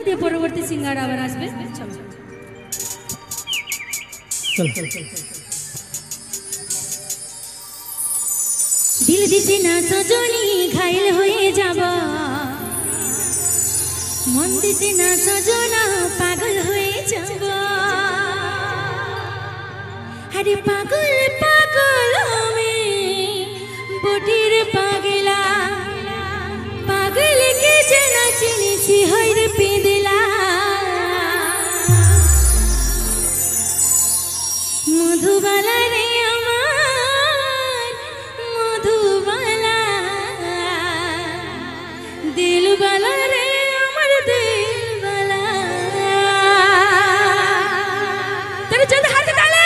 দিয়ে পরবর্তী সিঙ্গার আবার আসবে। দিল দিছে না সজনী ঘায়ল হয়ে যাব, মন দিছে না সজনা পাগল হয়ে যাব। আরে পাগল পাগল আমি বটির পাগলা, পাগল কে জানা চিনিছি হইর পেদলা। মধুবালা রে আমার মধুবালা, দিলবালা রে আমার দিলবালা। তোরে চল হাত তালে।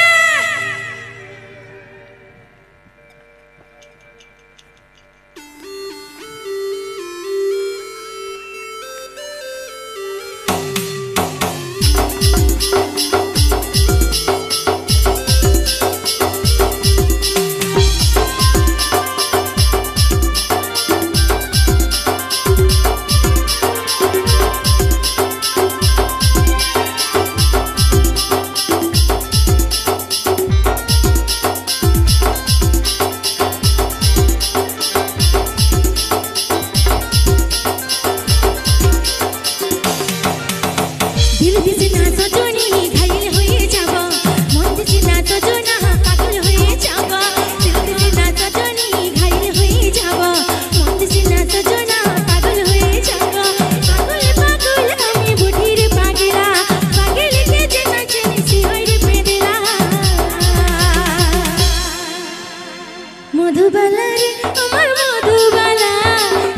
মধুবালা রে আমার মধুবালা,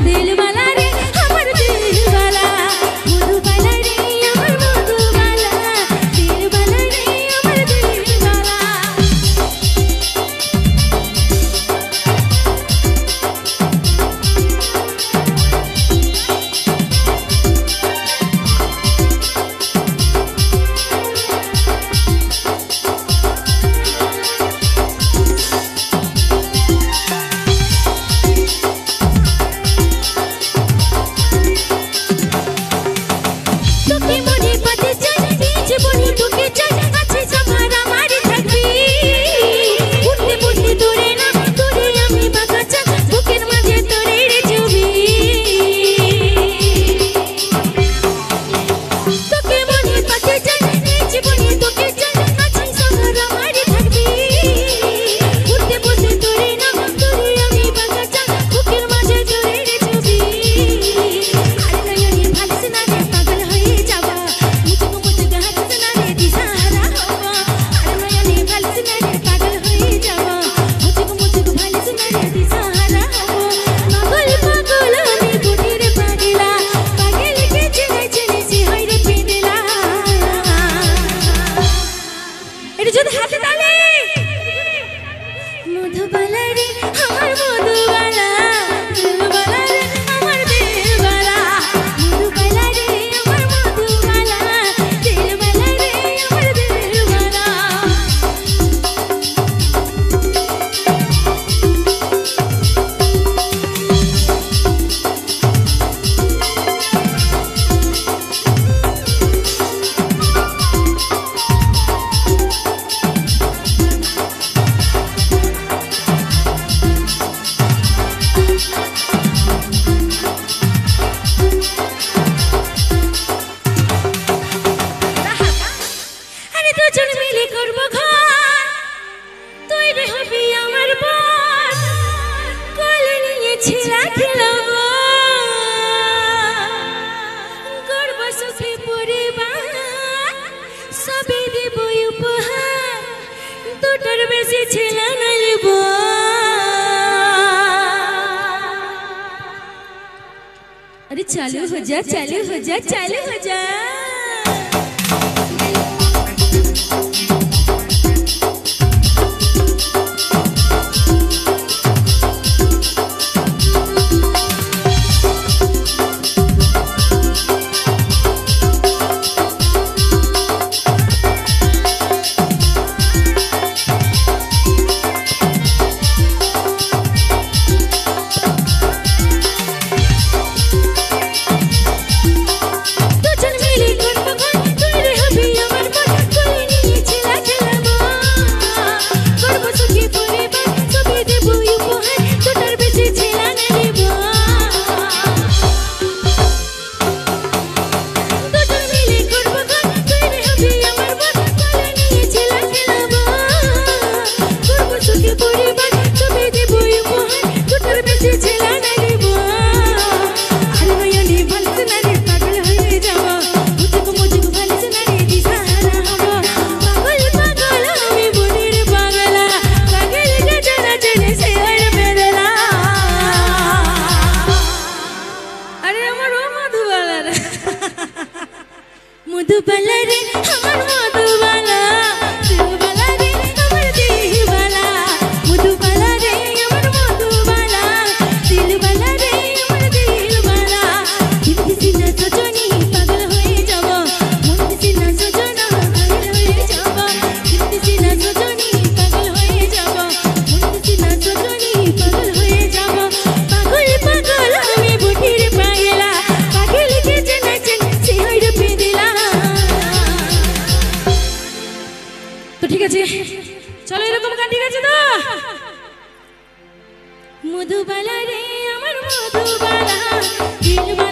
দিলবালা রে আমার দিলবালা। মধুবালা রে আমার মধুবালা, দিলবালা রে আমার দিলবালা। মধুবালা রে আমার মধুবালা, দিলবালা রে আমার দিলবালা। মধুবালা রে আমার মধুবালা, দিলবালা রে আমার দিলবালা। अरे चालू हो जा, चालू हो जा, चालू हो जा। মধুবালা রে আমার মধুবালা, দিলবালা রে আমার দিলবালা, মধুবালা রে আমার মধুবালা, দিলবালা রে আমার দিলবালা। দিলদিসি না সজনী পাগল হয়ে যাব, মনদিসি না সজনা ঘায়ল হয়ে যাব, দিলদিসি না সজনী পাগল হয়ে যাব, মনদিসি না সজনী পাগল হয়ে যাব। পাগল পাগল আমি বুটির পাগলা, পাগল কে চেনাচেন সে হইরে পেদিলা। তো ঠিক আছে, চলো এরকম গান, ঠিক আছে তো? মধুবালা রে আমার মধুবালা, দিলবালা